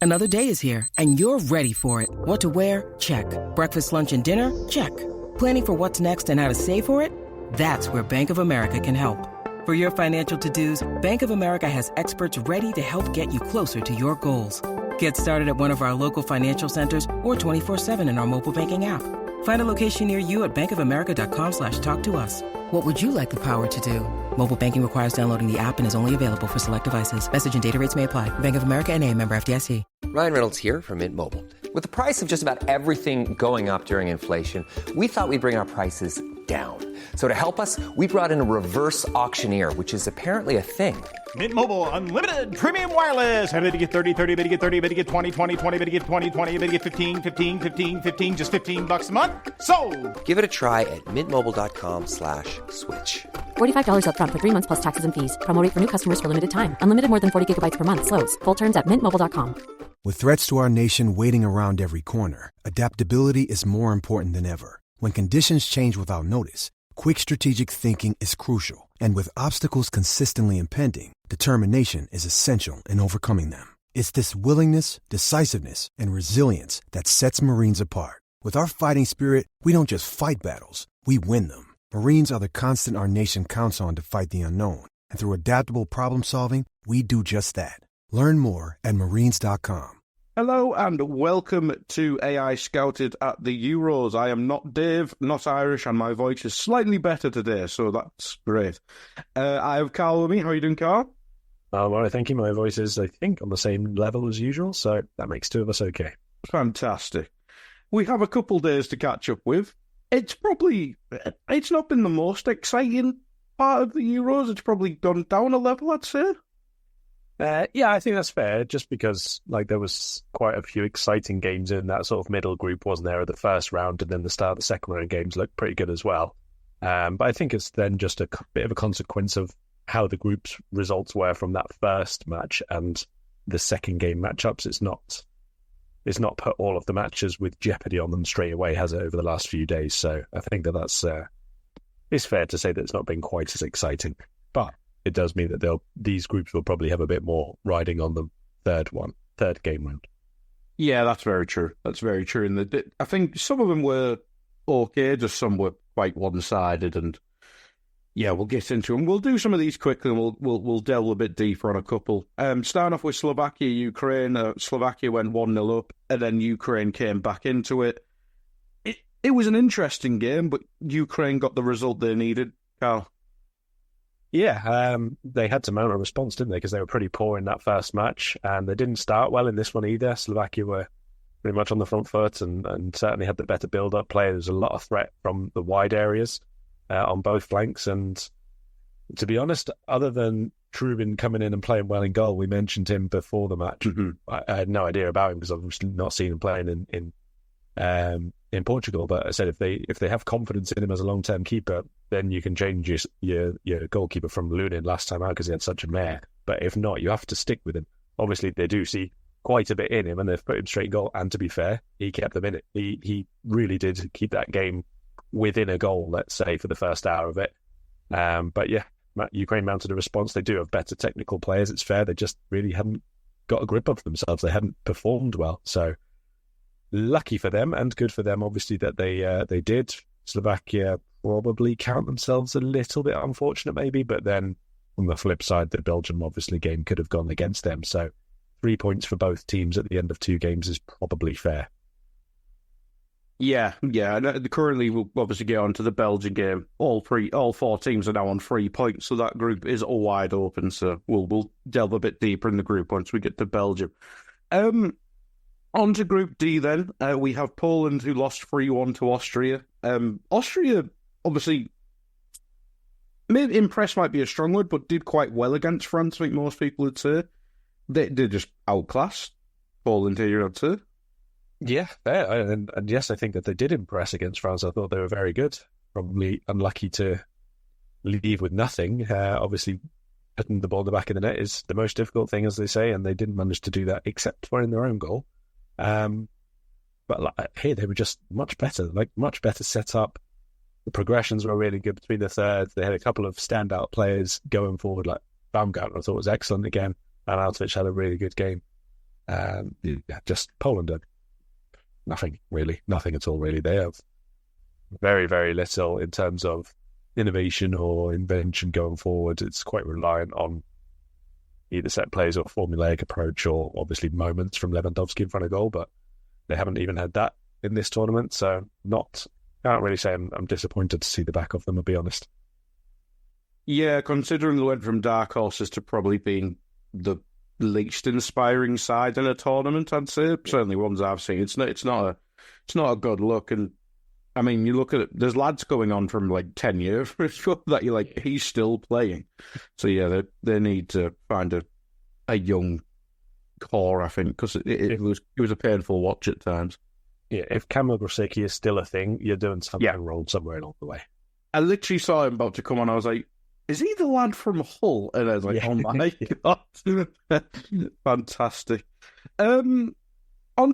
Another day is here, and you're ready for it. What to wear? Check. Breakfast, lunch, and dinner? Check. Planning for what's next and how to save for it? That's where Bank of America can help. For your financial to-dos, Bank of America has experts ready to help get you closer to your goals. Get started at one of our local financial centers or 24/7 in our mobile banking app. Find a location near you at bankofamerica.com/talktous. What would you like the power to do? Mobile banking requires downloading the app and is only available for select devices. Message and data rates may apply. Bank of America N.A., member FDIC. Ryan Reynolds here from Mint Mobile. With the price of just about everything going up during inflation, we thought we'd bring our prices down. So to help us, we brought in a reverse auctioneer, which is apparently a thing. Mint Mobile Unlimited Premium Wireless. How to get 30, 30, bit to get 30, bit to get 20, 20, 20, bit to get 20, 20, bit to get 15, 15, 15, 15, just $15 a month? Sold! Give it a try at mintmobile.com/switch. $45 up front for 3 months plus taxes and fees. Promo rate for new customers for limited time. Unlimited more than 40 gigabytes per month. Slows full terms at mintmobile.com. With threats to our nation waiting around every corner, adaptability is more important than ever. When conditions change without notice, quick strategic thinking is crucial. And with obstacles consistently impending, determination is essential in overcoming them. It's this willingness, decisiveness, and resilience that sets Marines apart. With our fighting spirit, we don't just fight battles, we win them. Marines are the constant our nation counts on to fight the unknown. And through adaptable problem solving, we do just that. Learn more at marines.com. Hello and welcome to AI Scouted at the Euros. I am not Dave, not Irish, and my voice is slightly better today, so that's great. I have Karl with me. How are you doing, Karl? All right, thank you. My voice is, I think, on the same level as usual, so that makes two of us okay. Fantastic. We have a couple days to catch up with. It's not been the most exciting part of the Euros. It's probably gone down a level, I'd say. Yeah, I think that's fair, just because there was quite a few exciting games in that sort of middle group, wasn't there, of the first round, and then the start of the second round games looked pretty good as well. But I think it's then just a bit of a consequence of how the group's results were from that first match and the second game matchups. It's not put all of the matches with jeopardy on them straight away, has it, over the last few days? So I think that's it's fair to say that it's not been quite as exciting, but it does mean that these groups will probably have a bit more riding on the third game round. Yeah, that's very true. That's very true. And I think some of them were okay, just some were quite one-sided. And yeah, we'll get into them. We'll do some of these quickly, and we'll delve a bit deeper on a couple. Starting off with Slovakia, Ukraine. Slovakia went 1-0 up, and then Ukraine came back into it. It was an interesting game, but Ukraine got the result they needed, Karl. Yeah, they had to mount a response, didn't they? Because they were pretty poor in that first match, and they didn't start well in this one either. Slovakia were pretty much on the front foot and certainly had the better build-up play. There was a lot of threat from the wide areas on both flanks, and to be honest, other than Trubin coming in and playing well in goal, we mentioned him before the match. Mm-hmm. I had no idea about him because I've obviously not seen him playing in Portugal, but I said if they have confidence in him as a long-term keeper, then you can change your goalkeeper from Lunin last time out because he had such a mare. But if not, you have to stick with him. Obviously, they do see quite a bit in him, and they've put him straight in goal. And to be fair, he kept them in it. He really did keep that game within a goal, let's say, for the first hour of it. But yeah, Ukraine mounted a response. They do have better technical players, it's fair. They just really haven't got a grip of themselves. They haven't performed well. So lucky for them, and good for them, obviously, that they did. Slovakia probably count themselves a little bit unfortunate, maybe, but then on the flip side, the Belgium obviously game could have gone against them. So 3 points for both teams at the end of 2 games is probably fair. Yeah. And currently, we'll obviously get on to the Belgian game. All 4 teams are now on 3 points, so that group is all wide open. So we'll delve a bit deeper in the group once we get to Belgium. On to Group D then. We have Poland, who lost 3-1 to Austria. Austria, obviously, impressed might be a strong word, but did quite well against France, I think most people would say. They just outclassed Poland here, I'd say. Yeah, fair. And yes, I think that they did impress against France. I thought they were very good. Probably unlucky to leave with nothing. Obviously, putting the ball in the back of the net is the most difficult thing, as they say, and they didn't manage to do that except for in their own goal. But here they were just much better set up. The progressions were really good between the thirds. They had a couple of standout players going forward, like Baumgartner I thought was excellent again, and Arnautovic had a really good game. Just Poland are nothing at all really. They have very, very little in terms of innovation or invention going forward. It's quite reliant on either set plays or formulaic approach, or obviously moments from Lewandowski in front of goal, but they haven't even had that in this tournament, so can't really say I'm disappointed to see the back of them, I'll be honest. Yeah, considering they went from dark horses to probably being the least inspiring side in a tournament, I'd say. Certainly ones I've seen. It's not a good look. And I mean, you look at it, there's lads going on from like 10 years that you're like, he's still playing. So yeah, they need to find a young core, I think, because it was a painful watch at times. Yeah, if Kamil Grosicki is still a thing, you're doing something wrong somewhere along the way. I literally saw him about to come on. I was like, is he the lad from Hull? And I was like, oh my God. Fantastic. On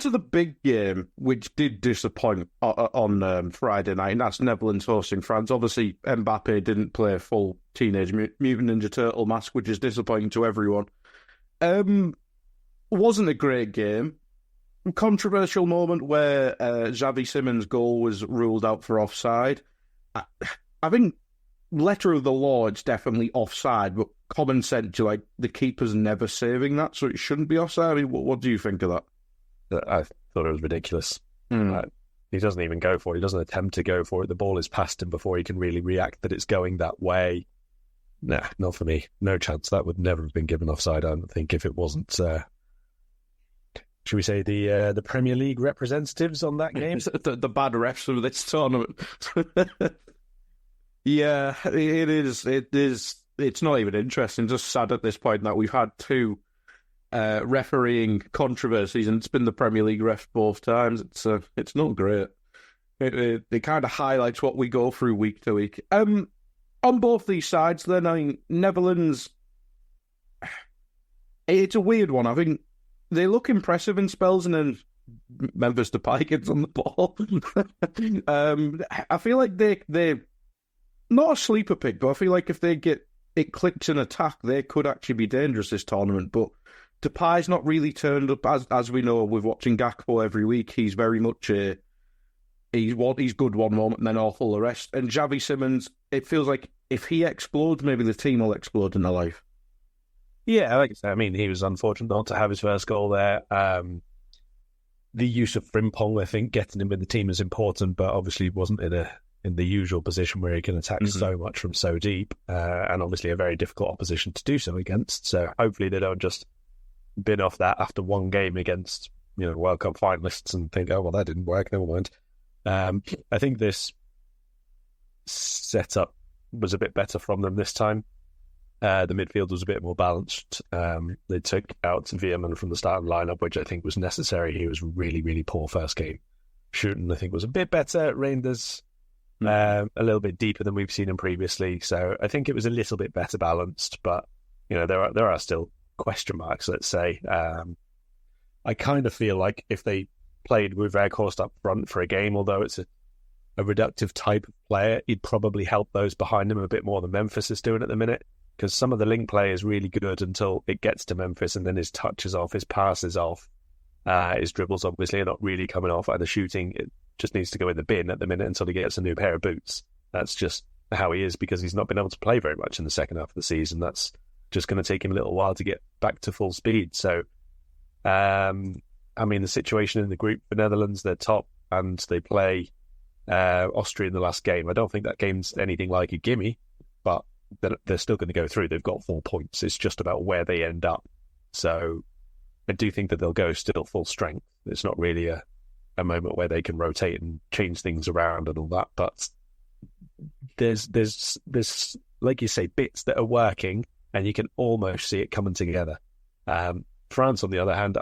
to the big game, which did disappoint on Friday night, and that's Netherlands hosting France. Obviously, Mbappe didn't play a full Teenage Mutant Ninja Turtle mask, which is disappointing to everyone. Wasn't a great game. Controversial moment where Xavi Simons' goal was ruled out for offside. I think letter of the law, it's definitely offside, but common sense, like the keeper's never saving that, so it shouldn't be offside. I mean, what do you think of that? I thought it was ridiculous. He doesn't even go for it. He doesn't attempt to go for it. The ball is past him before he can really react that it's going that way. Nah, not for me. No chance. That would never have been given offside, I don't think, if it wasn't... should we say the Premier League representatives on that game? the bad refs of this tournament. Yeah, it is. It's not even interesting. Just sad at this point that we've had two refereeing controversies, and it's been the Premier League ref both times. It's not great. It kind of highlights what we go through week to week. On both these sides, then, I mean, Netherlands. It's a weird one. I think they look impressive in spells, and then Memphis Depay gets on the ball. I feel like they're not a sleeper pick, but I feel like if they get it clicked in attack, they could actually be dangerous this tournament. But Depay's not really turned up, as we know with watching Gakpo every week. He's very much he's good one moment and then awful the rest. And Xavi Simons, it feels like if he explodes, maybe the team will explode in their life. Yeah, like I said, I mean, he was unfortunate not to have his first goal there. The use of Frimpong, I think, getting him in the team is important, but obviously wasn't in the usual position where he can attack so much from so deep, and obviously a very difficult opposition to do so against. So hopefully they don't just bin off that after one game against World Cup finalists and think, oh, well, that didn't work, never mind. I think this setup was a bit better from them this time. The midfield was a bit more balanced. They took out Veerman from the starting lineup, which I think was necessary. He was really, really poor first game. Shooting, I think, was a bit better. Reinders, a little bit deeper than we've seen him previously. So I think it was a little bit better balanced, but there are still question marks, let's say. I kind of feel like if they played with Weghorst up front for a game, although it's a reductive type of player, he'd probably help those behind him a bit more than Memphis is doing at the minute. Because some of the link play is really good until it gets to Memphis, and then his touch is off, his pass is off, his dribbles obviously are not really coming off, and the shooting, it just needs to go in the bin at the minute until he gets a new pair of boots. That's just how he is, because he's not been able to play very much in the second half of the season. That's just going to take him a little while to get back to full speed. So, I mean, the situation in the group for Netherlands, they're top, and they play Austria in the last game. I don't think that game's anything like a gimme, but they're still going to go through. They've got 4 points. It's just about where they end up. So I do think that they'll go still full strength. It's not really a moment where they can rotate and change things around and all that. But there's like you say, bits that are working, and you can almost see it coming together. France, on the other hand,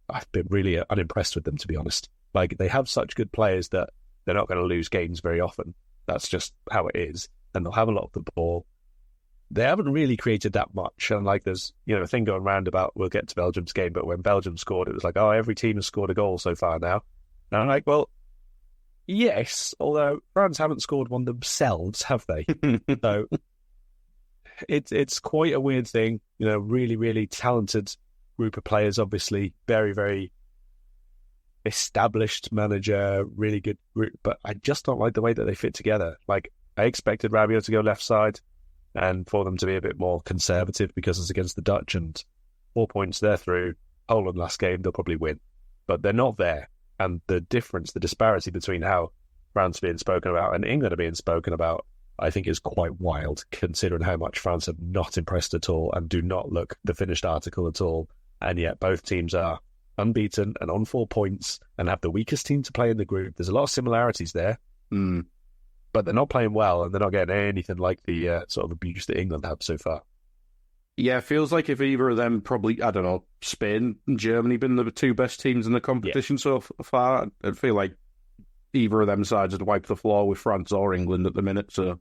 I've been really unimpressed with them, to be honest. Like, they have such good players that they're not going to lose games very often. That's just how it is. And they'll have a lot of the ball. They haven't really created that much. And like, there's a thing going round about, we'll get to Belgium's game, but when Belgium scored, it was like, oh, every team has scored a goal so far now. And I'm like, well, yes, although France haven't scored one themselves, have they? So it's quite a weird thing. Really, really talented group of players, obviously. Very, very established manager, really good group. But I just don't like the way that they fit together. Like, I expected Rabiot to go left side and for them to be a bit more conservative because it's against the Dutch, and 4 points there through Poland last game, they'll probably win. But they're not there. And the difference, the disparity between how France are being spoken about and England are being spoken about, I think is quite wild, considering how much France have not impressed at all and do not look the finished article at all. And yet both teams are unbeaten and on 4 points and have the weakest team to play in the group. There's a lot of similarities there, but they're not playing well and they're not getting anything like the sort of abuse that England have so far. Yeah, it feels like if either of them, probably, I don't know, Spain and Germany been the two best teams in the competition so far, I feel like either of them sides would wipe the floor with France or England at the minute. So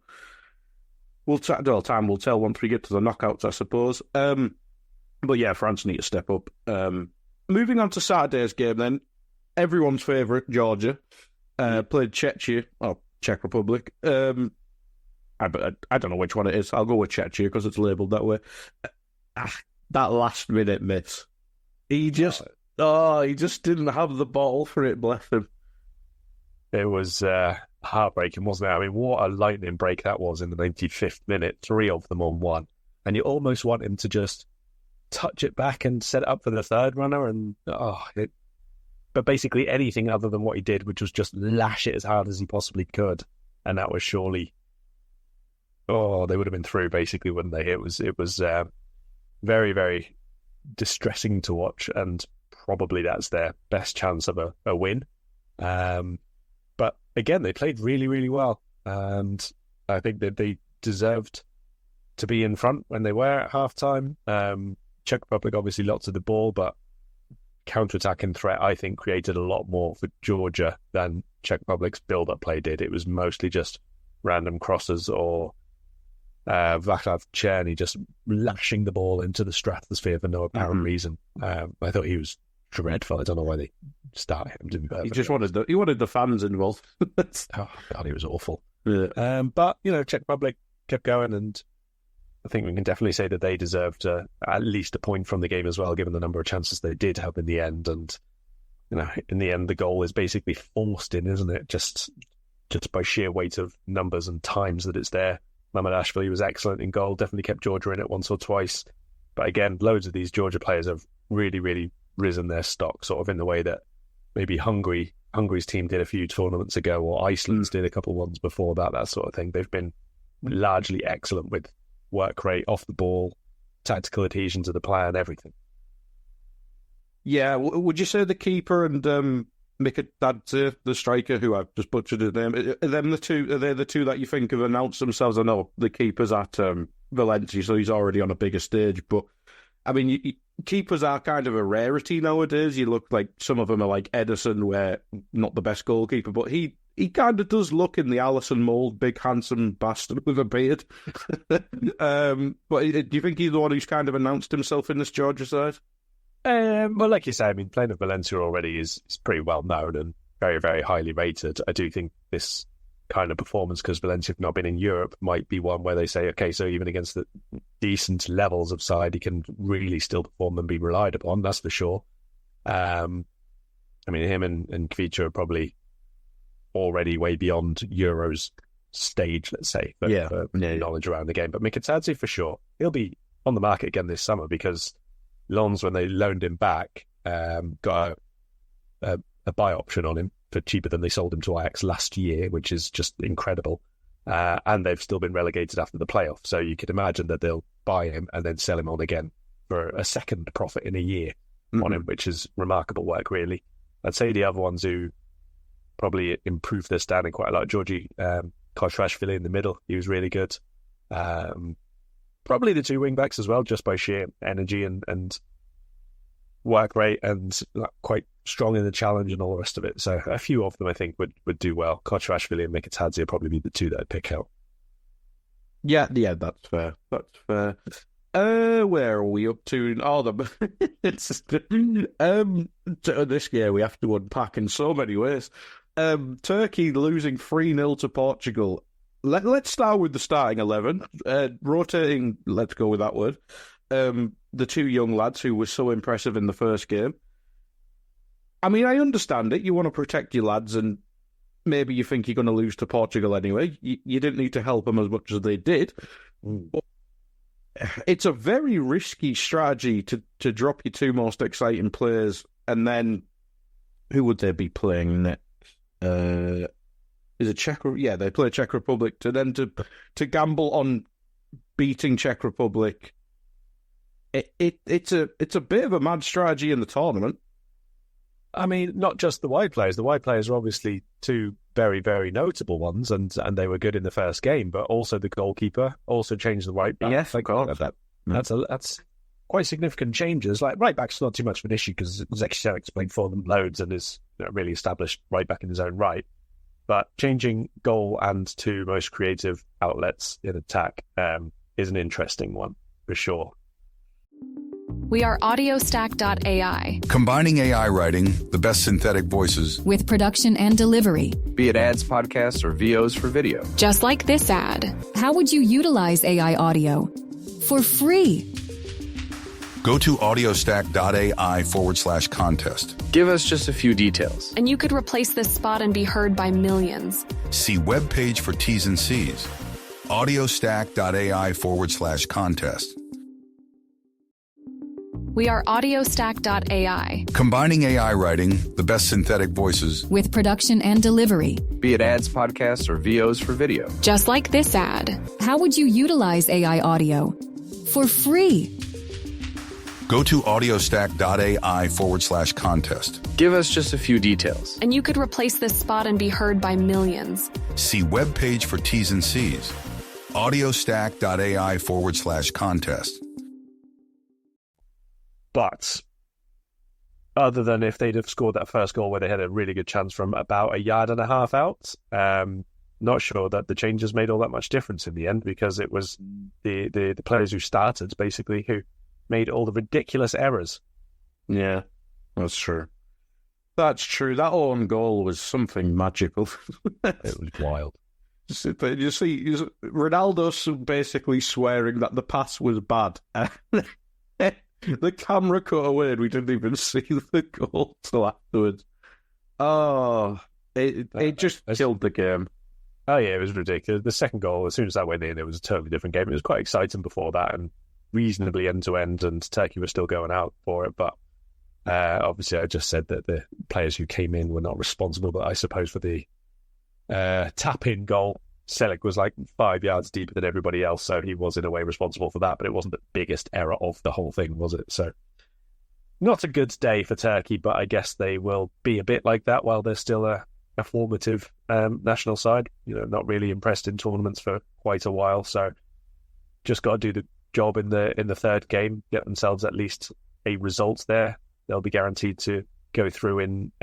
time will tell once we get to the knockouts, I suppose. But yeah, France need to step up. Moving on to Saturday's game then, everyone's favourite, Georgia, played Czechia, Czech Republic. I don't know which one it is. I'll go with Czechia because it's labelled that way. That last minute miss. He just didn't have the ball for it, bless him. It was heartbreaking, wasn't it? I mean, what a lightning break that was in the 95th minute, 3 of them on 1. And you almost want him to just touch it back and set it up for the third runner. But basically anything other than what he did, which was just lash it as hard as he possibly could. And that was surely... they would have been through, basically, wouldn't they? It was very, very distressing to watch, and probably that's their best chance of a win. But again, they played really, really well, and I think that they deserved to be in front when they were at half-time. Czech Republic, obviously, lots of the ball, but counter-attacking threat, I think, created a lot more for Georgia than Czech Republic's build-up play did. It was mostly just random crosses or Václav Černý just lashing the ball into the stratosphere for no apparent reason. I thought he was dreadful. I don't know why they started him. He just wanted the fans involved. Oh God, he was awful. Yeah. But Czech Republic kept going, and I think we can definitely say that they deserved at least a point from the game as well, given the number of chances they did have in the end. And in the end, the goal is basically forced in, isn't it? Just by sheer weight of numbers and times that it's there. Mamardashvili was excellent in goal, definitely kept Georgia in it once or twice. But again, loads of these Georgia players have really, really risen their stock, sort of in the way that maybe Hungary's team did a few tournaments ago, or Iceland's did a couple ones before that sort of thing. They've been largely excellent with work rate, off the ball, tactical adhesion to the plan, everything. Yeah, would you say the keeper and Matchett, the striker, who I've just butchered his name, are they the two that you think have announced themselves? I know the keeper's at Valencia, so he's already on a bigger stage, but I mean, keepers are kind of a rarity nowadays. You look like some of them are like Ederson, where not the best goalkeeper, but he kind of does look in the Alisson mould, big handsome bastard with a beard. But do you think he's the one who's kind of announced himself in this Georgia side? Well, like you say, I mean, playing at Valencia already is pretty well known and very, very highly rated. I do think this kind of performance, because Valencia have not been in Europe, might be one where they say, okay, so even against the decent levels of side, he can really still perform and be relied upon, that's for sure. I mean, him and Kvicha are probably already way beyond Euros stage, let's say, for knowledge around the game. But Mikitadze, for sure, he'll be on the market again this summer, because Lens, when they loaned him back, got a buy option on him for cheaper than they sold him to Ajax last year, which is just incredible. And they've still been relegated after the playoff. So you could imagine that they'll buy him and then sell him on again for a second profit in a year on him, which is remarkable work, really. I'd say the other ones who probably improved their standing quite a lot, Georgi Kotrashvili in the middle, he was really good. Probably the two wing-backs as well, just by sheer energy and work rate, and quite strong in the challenge and all the rest of it. So a few of them, I think, would do well. Kotrashvili and Mikitadze would probably be the two that I'd pick out. Yeah, that's fair. That's fair. Where are we up to? This year we have to unpack in so many ways. Turkey losing 3-0 to Portugal. Let's start with the starting 11. Rotating, let's go with that word. the two young lads who were so impressive in the first game. I mean, I understand it. You want to protect your lads, and maybe you think you're going to lose to Portugal anyway. You didn't need to help them as much as they did. But it's a very risky strategy to drop your two most exciting players, and then who would they be playing next? Is it Czech? Yeah, they play Czech Republic. To gamble on beating Czech Republic, it's a bit of a mad strategy in the tournament. I mean, not just the wide players. The wide players are obviously two very, very notable ones, and they were good in the first game. But also the goalkeeper also changed the right back. Yes, of course. That's quite significant changes. Like right back's not too much of an issue because Zekic's played for them loads and is a really established right back in his own right. But changing goal and two most creative outlets in attack is an interesting one for sure. We are audiostack.ai. Combining AI writing, the best synthetic voices, with production and delivery. Be it ads, podcasts, or VOs for video. Just like this ad. How would you utilize AI audio? For free. Go to audiostack.ai/contest. Give us just a few details. And you could replace this spot and be heard by millions. See webpage for T's and C's. audiostack.ai/contest. We are audiostack.ai. Combining AI writing, the best synthetic voices, with production and delivery. Be it ads, podcasts, or VOs for video. Just like this ad. How would you utilize AI audio? For free. Go to audiostack.ai/contest. Give us just a few details. And you could replace this spot and be heard by millions. See webpage for T's and C's. audiostack.ai/contest. But other than if they'd have scored that first goal where they had a really good chance from about a yard and a half out, not sure that the changes made all that much difference in the end, because it was the players who started, basically, who made all the ridiculous errors. Yeah, that's true. That's true. That own goal was something magical. It was wild. You see Ronaldo basically swearing that the pass was bad. The camera cut away and we didn't even see the goal till afterwards. Oh, it just killed the game. Oh, yeah, it was ridiculous. The second goal, as soon as that went in, it was a totally different game. It was quite exciting before that and reasonably end-to-end, and Turkey was still going out for it. But obviously, I just said that the players who came in were not responsible, but I suppose for the tap-in goal, Selic was like 5 yards deeper than everybody else, so he was in a way responsible for that, but it wasn't the biggest error of the whole thing, was it? So not a good day for Turkey, but I guess they will be a bit like that while they're still a formative national side. You know, not really impressed in tournaments for quite a while, so just got to do the job in the third game, get themselves at least a result there. They'll be guaranteed to go through in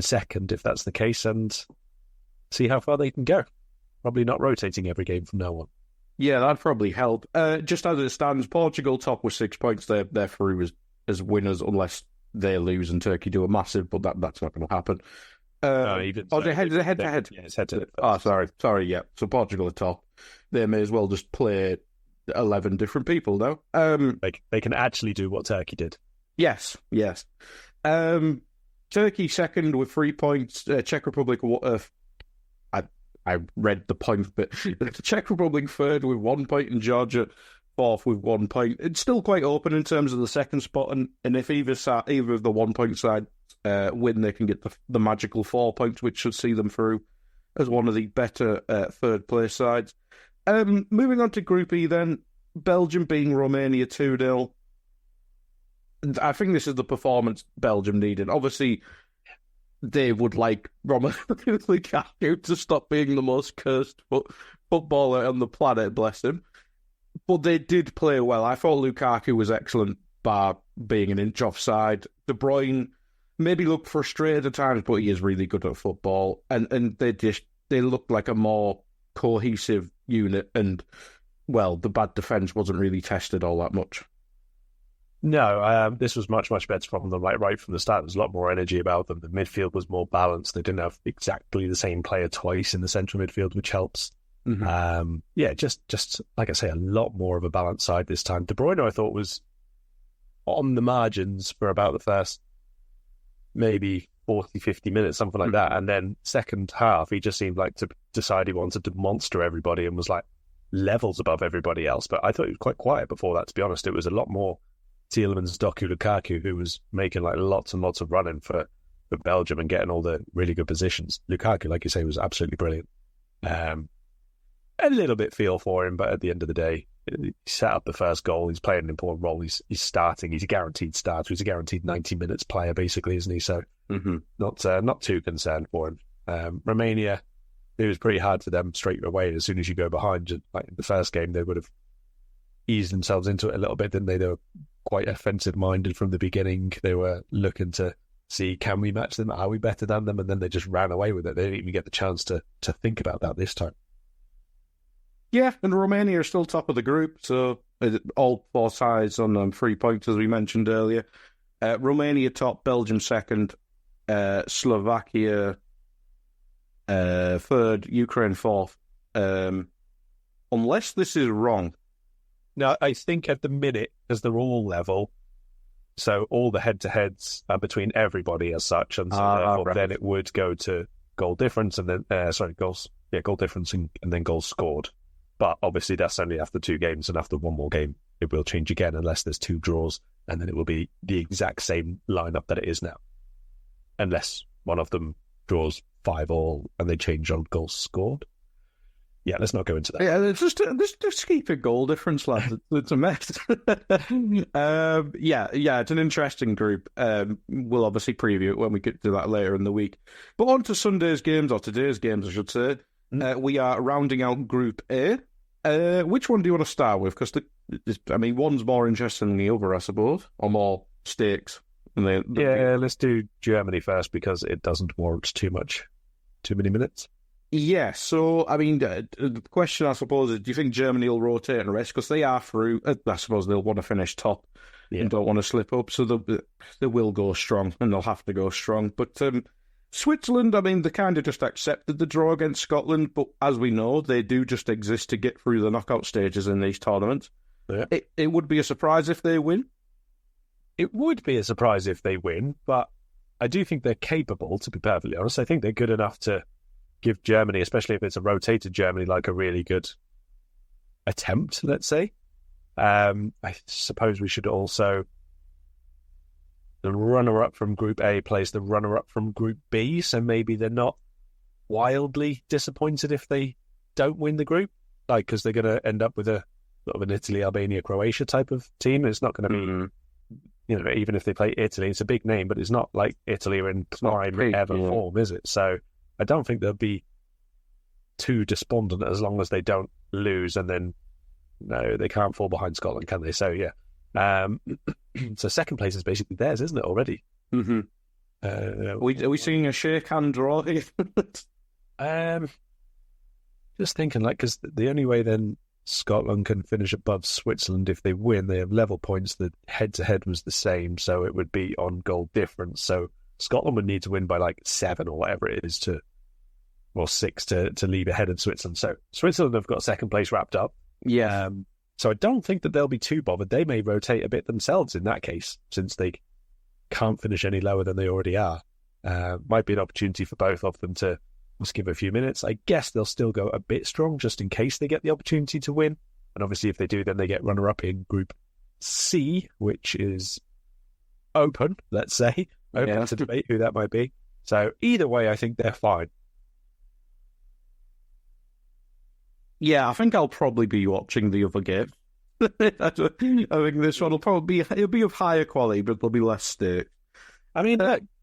second if that's the case, and see how far they can go. Probably not rotating every game from now on. Yeah, that'd probably help. Just as it stands, Portugal top with 6 points. They're through as winners unless they lose and Turkey do a massive, but that's not going to happen. Head to head. Yeah, it's head to head. Oh, sorry. Yeah, so Portugal are top. They may as well just play 11 different people now. They can actually do what Turkey did. Yes. Turkey second with 3 points. Czech Republic. I read the point, but the Czech Republic third with 1 point and Georgia fourth with 1 point. It's still quite open in terms of the second spot, and if either of the 1 point side win, they can get the magical 4 points, which should see them through as one of the better third place sides. Moving on to Group E then, Belgium beating Romania 2-0. I think this is the performance Belgium needed. Obviously, they would like Romelu Lukaku to stop being the most cursed footballer on the planet, bless him. But they did play well. I thought Lukaku was excellent, bar being an inch offside. De Bruyne maybe looked frustrated at times, but he is really good at football. And they looked like a more cohesive unit. And, well, the bad defence wasn't really tested all that much. No, this was much, much better from them. Like right from the start, there was a lot more energy about them. The midfield was more balanced. They didn't have exactly the same player twice in the central midfield, which helps. Just like I say, a lot more of a balanced side this time. De Bruyne, I thought, was on the margins for about the first maybe 40, 50 minutes, something like that. And then second half, he just seemed like to decide he wanted to monster everybody and was like levels above everybody else. But I thought he was quite quiet before that, to be honest. It was a lot more Tielemans, Doku, Lukaku, who was making like lots and lots of running for Belgium and getting all the really good positions. Lukaku, like you say, was absolutely brilliant. A little bit feel for him, but at the end of the day, he set up the first goal. He's playing an important role. He's starting. He's a guaranteed starter. He's a guaranteed 90 minutes player, basically, isn't he? So not too concerned for him. Romania, it was pretty hard for them straight away. As soon as you go behind, like in the first game, they would have eased themselves into it a little bit, didn't they? They were quite offensive-minded from the beginning. They were looking to see, can we match them? Are we better than them? And then they just ran away with it. They didn't even get the chance to think about that this time. Yeah, and Romania are still top of the group, so all four sides on 3 points, as we mentioned earlier. Romania top, Belgium second, Slovakia third, Ukraine fourth. Unless this is wrong. No, I think at the minute, because they're all level, so all the head-to-heads are between everybody as such, and so therefore right. then it would go to goal difference, and then goal difference and then goals scored. But obviously that's only after 2 games, and after one more game it will change again unless there's 2 draws, and then it will be the exact same lineup that it is now, unless one of them draws 5-5 and they change on goals scored. Yeah, let's not go into that. Yeah, just keep a goal difference, lads. It's a mess. It's an interesting group. We'll obviously preview it when we get to that later in the week. But on to Sunday's games, or today's games, I should say. We are rounding out Group A. Which one do you want to start with? Because, one's more interesting than the other, I suppose, or more stakes. Let's do Germany first, because it doesn't warrant too many minutes. Yeah, so, the question, I suppose, is do you think Germany will rotate and rest? Because they are through, I suppose they'll want to finish top and don't want to slip up, so they will go strong, and they'll have to go strong. But Switzerland, they kind of just accepted the draw against Scotland, but as we know, they do just exist to get through the knockout stages in these tournaments. Yeah. It would be a surprise if they win. It would be a surprise if they win, but I do think they're capable, to be perfectly honest. I think they're good enough to give Germany, especially if it's a rotated Germany, like a really good attempt, let's say. I suppose we should also... The runner-up from Group A plays the runner-up from Group B, so maybe they're not wildly disappointed if they don't win the group, because they're going to end up with a sort of an Italy, Albania, Croatia type of team. It's not going to be, even if they play Italy, it's a big name, but it's not like Italy are in prime ever form, is it? So I don't think they'll be too despondent as long as they don't lose, and then no, they can't fall behind Scotland, can they? So yeah. So second place is basically theirs, isn't it, already? Mm-hmm. Are we seeing a shake hand draw here? Just thinking, because the only way then Scotland can finish above Switzerland if they win, they have level points. The head-to-head was the same, so it would be on goal difference. So Scotland would need to win by 7 or whatever it is or 6 to leave ahead of Switzerland. So Switzerland have got second place wrapped up. Yeah. So I don't think that they'll be too bothered. They may rotate a bit themselves in that case, since they can't finish any lower than they already are. Might be an opportunity for both of them to just give a few minutes. I guess they'll still go a bit strong just in case they get the opportunity to win. And obviously if they do, then they get runner-up in Group C, which is open, let's say. Open to debate who that might be. So either way, I think they're fine. Yeah, I think I'll probably be watching the other game. I think this one will probably be of higher quality, but there'll be less stake.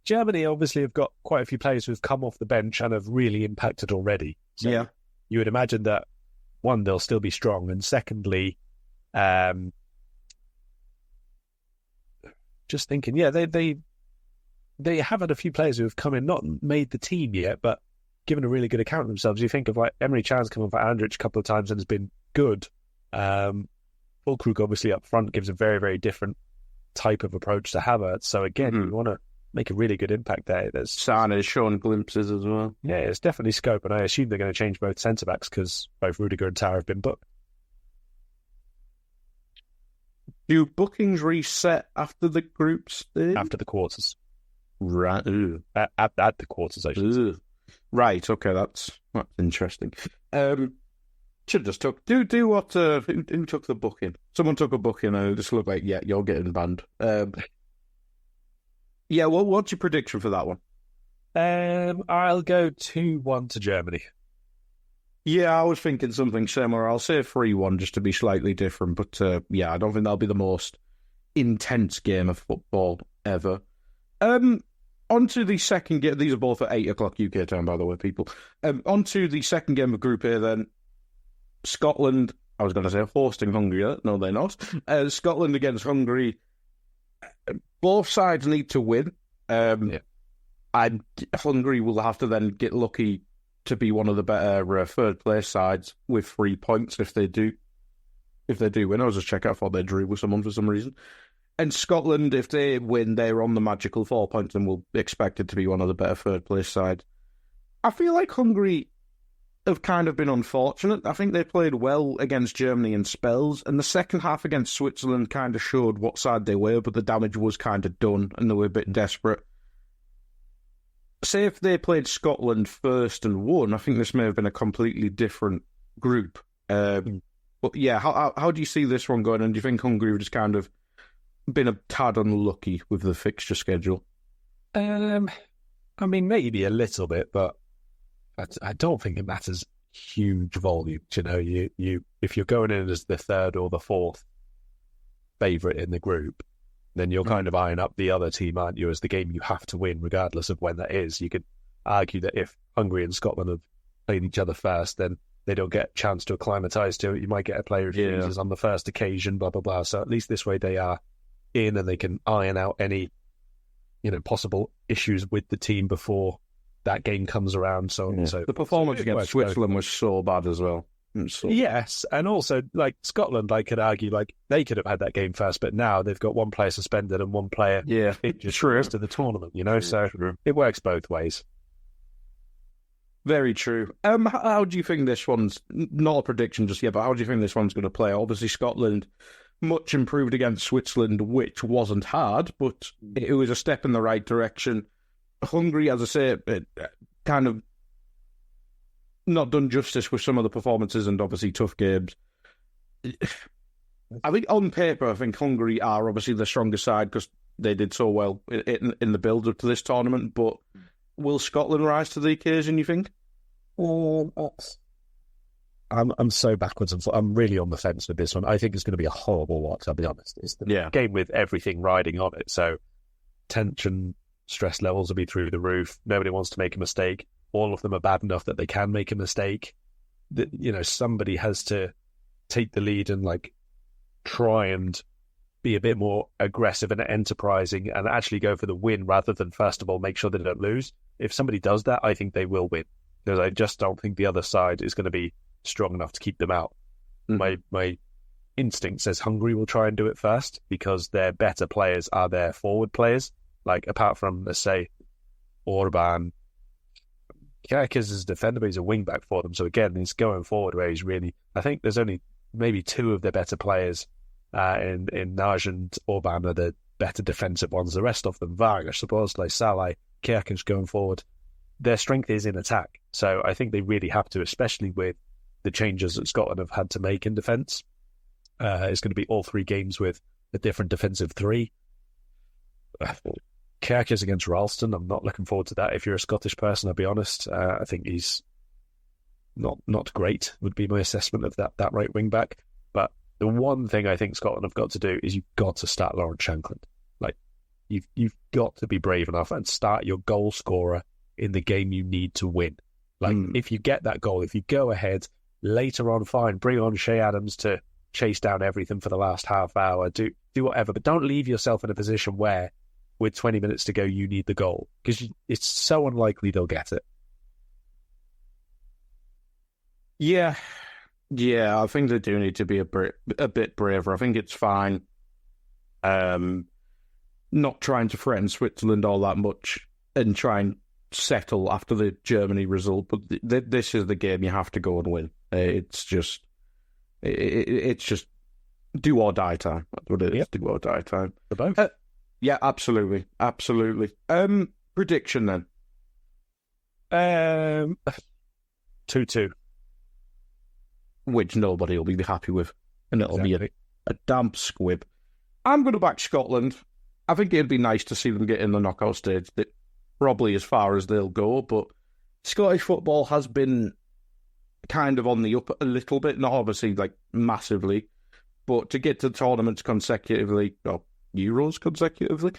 Germany obviously have got quite a few players who've come off the bench and have really impacted already. So you would imagine that, one, they'll still be strong, and secondly, just thinking, they have had a few players who have come in, not made the team yet, but given a really good account of themselves. You think of Emre Can's come on for Hendrick a couple of times and has been good. Fulkrug obviously up front gives a very, very different type of approach to Havertz. So again, you want to make a really good impact there. There's Sane showing glimpses as well. Yeah, it's definitely scope, and I assume they're going to change both centre-backs because both Rudiger and Tara have been booked. Do bookings reset after the group stage? After the quarters. Right. At the quarters, I should say. Right, okay, that's interesting. Should just do what who took the booking? Someone took a booking and it just looked like, yeah, you're getting banned. Yeah, what's your prediction for that one? I'll go 2-1 to Germany. Yeah, I was thinking something similar. I'll say 3-1 just to be slightly different, but yeah, I don't think that'll be the most intense game of football ever. On to the second game. These are both at 8 o'clock UK time, by the way, people. On to the second game of Group A then. Scotland, I was going to say hosting Hungary. No, they're not. Scotland against Hungary. Both sides need to win. Hungary will have to then get lucky to be one of the better third place sides with 3 points if they do win. I was just checking. I thought they drew with someone for some reason. And Scotland, if they win, they're on the magical 4 points and will be expected to be one of the better third place sides. I feel like Hungary have kind of been unfortunate. I think they played well against Germany in spells, and the second half against Switzerland kind of showed what side they were, but the damage was kind of done and they were a bit desperate. Say if they played Scotland first and won, I think this may have been a completely different group. But yeah, how do you see this one going? And do you think Hungary have just kind of been a tad unlucky with the fixture schedule? I mean, maybe a little bit, but I don't think it matters huge volume. You know, you if you're going in as the third or the fourth favourite in the group, then you're kind of eyeing up the other team, aren't you, as the game you have to win, regardless of when that is. You could argue that if Hungary and Scotland have played each other first, then they don't get a chance to acclimatise to it. You might get a player who loses on the first occasion, blah, blah, blah. So at least this way they are in and they can iron out any, possible issues with the team before that game comes around. So the performance against Switzerland was so bad as well. Yes, and also Scotland, I could argue they could have had that game first, but now they've got one player suspended and one player injured for the rest of the tournament. It works both ways. Very true. How do you think this one's, not a prediction just yet, but how do you think this one's going to play? Obviously, Scotland much improved against Switzerland, which wasn't hard, but it was a step in the right direction. Hungary, as I say, kind of not done justice with some of the performances and obviously tough games. I think on paper, I think Hungary are obviously the strongest side because they did so well in the build-up to this tournament, but will Scotland rise to the occasion, you think? I'm so backwards. I'm really on the fence with this one. I think it's going to be a horrible watch, I'll be honest. It's the game with everything riding on it. So tension, stress levels will be through the roof. Nobody wants to make a mistake. All of them are bad enough that they can make a mistake. That somebody has to take the lead and try and be a bit more aggressive and enterprising and actually go for the win rather than first of all make sure they don't lose. If somebody does that, I think they will win, because I just don't think the other side is going to be strong enough to keep them out. My instinct says Hungary will try and do it first because their better players are their forward players. Apart from, let's say, Orban, Kerkez is a defender, but he's a wing-back for them. So again, he's going forward where he's really... I think there's only maybe two of their better players in Naj and Orban are the better defensive ones. The rest of them, Varg, I suppose, Salai, Kerkez going forward, their strength is in attack. So I think they really have to, especially with the changes that Scotland have had to make in defence. It's going to be all three games with a different defensive three. Kerkez against Ralston, I'm not looking forward to that. If you're a Scottish person, I'll be honest, I think he's not great, would be my assessment of that right wing back. But the one thing I think Scotland have got to do is you've got to start Lawrence Shankland. You've got to be brave enough and start your goal scorer in the game you need to win. If you get that goal, if you go ahead later on, fine, bring on Shea Adams to chase down everything for the last half hour, do whatever, but don't leave yourself in a position where with 20 minutes to go, you need the goal, because it's so unlikely they'll get it. Yeah, I think they do need to be a bit braver. I think it's fine. not trying to threaten Switzerland all that much and try and settle after the Germany result. But this is the game you have to go and win. It's just do or die time. That's what it is. Do or die time. For both. Yeah, absolutely. Prediction then. 2-2. Which nobody will be happy with. And it'll be a damp squib. I'm going to back Scotland. I think it'd be nice to see them get in the knockout stage. Probably as far as they'll go, but Scottish football has been kind of on the up a little bit, not obviously like massively, but to get to tournaments consecutively, or Euros consecutively,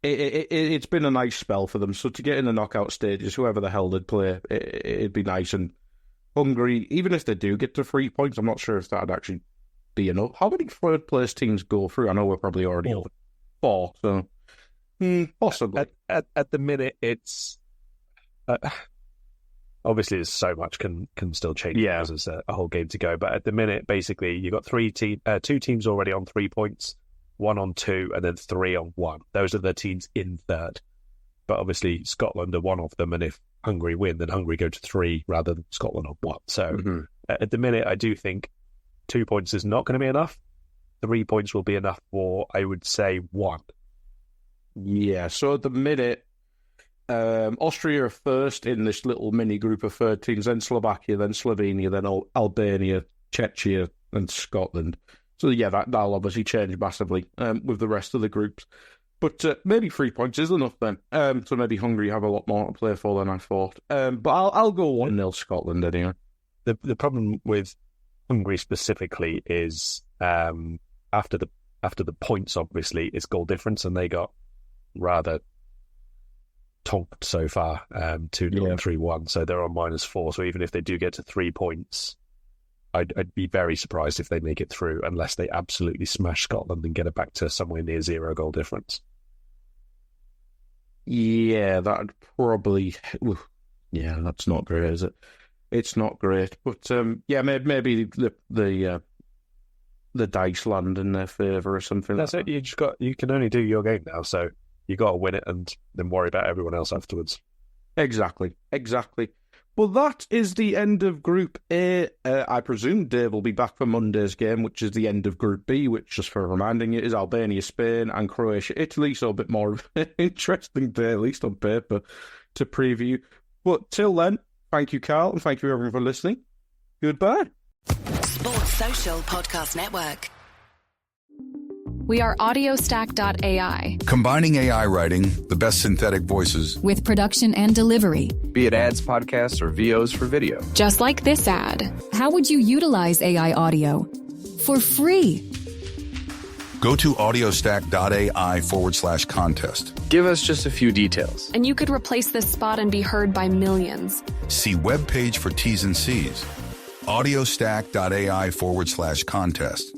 it's been a nice spell for them. So to get in the knockout stages, whoever the hell they'd play, it'd be nice. And Hungary, even if they do get to 3 points, I'm not sure if that'd actually be enough. How many third place teams go through? I know we're probably already over 4, so possibly. At the minute, it's obviously there's so much can still change. Yeah, there's a whole game to go. But at the minute, basically, you got 2 teams already on 3 points, 1 on 2, and then 3 on 1. Those are the teams in third. But obviously, Scotland are one of them, and if Hungary win, then Hungary go to 3 rather than Scotland on 1. So at the minute, I do think 2 points is not going to be enough. 3 points will be enough for, I would say, 1. Yeah, so at the minute, Austria are first in this little mini group of third teams, then Slovakia, then Slovenia, then Albania, Czechia, and Scotland. So yeah, that'll obviously change massively with the rest of the groups. But maybe 3 points is enough then. So maybe Hungary have a lot more to play for than I thought. But I'll go 1-0 Scotland anyway. The problem with Hungary specifically is after the points, obviously, it's goal difference, and they got rather tonked so far, 2-0 and 3-1, so they're on -4. So even if they do get to 3 points, I'd be very surprised if they make it through, unless they absolutely smash Scotland and get it back to somewhere near 0 goal difference. Yeah, that'd probably... Yeah, that's not great, is it? It's not great, but yeah, maybe the dice land in their favour or something. That's it. You can only do your game now, so you got to win it and then worry about everyone else afterwards. Exactly. Well, that is the end of Group A. I presume Dave will be back for Monday's game, which is the end of Group B, which, just for reminding you, is Albania, Spain, and Croatia, Italy. So a bit more of an interesting day, at least on paper, to preview. But till then, thank you, Karl, and thank you, everyone, for listening. Goodbye. Sports Social Podcast Network. We are AudioStack.ai. Combining AI writing, the best synthetic voices, with production and delivery. Be it ads, podcasts, or VOs for video. Just like this ad. How would you utilize AI audio? For free. Go to audiostack.ai/contest. Give us just a few details. And you could replace this spot and be heard by millions. See webpage for T's and C's. audiostack.ai/contest.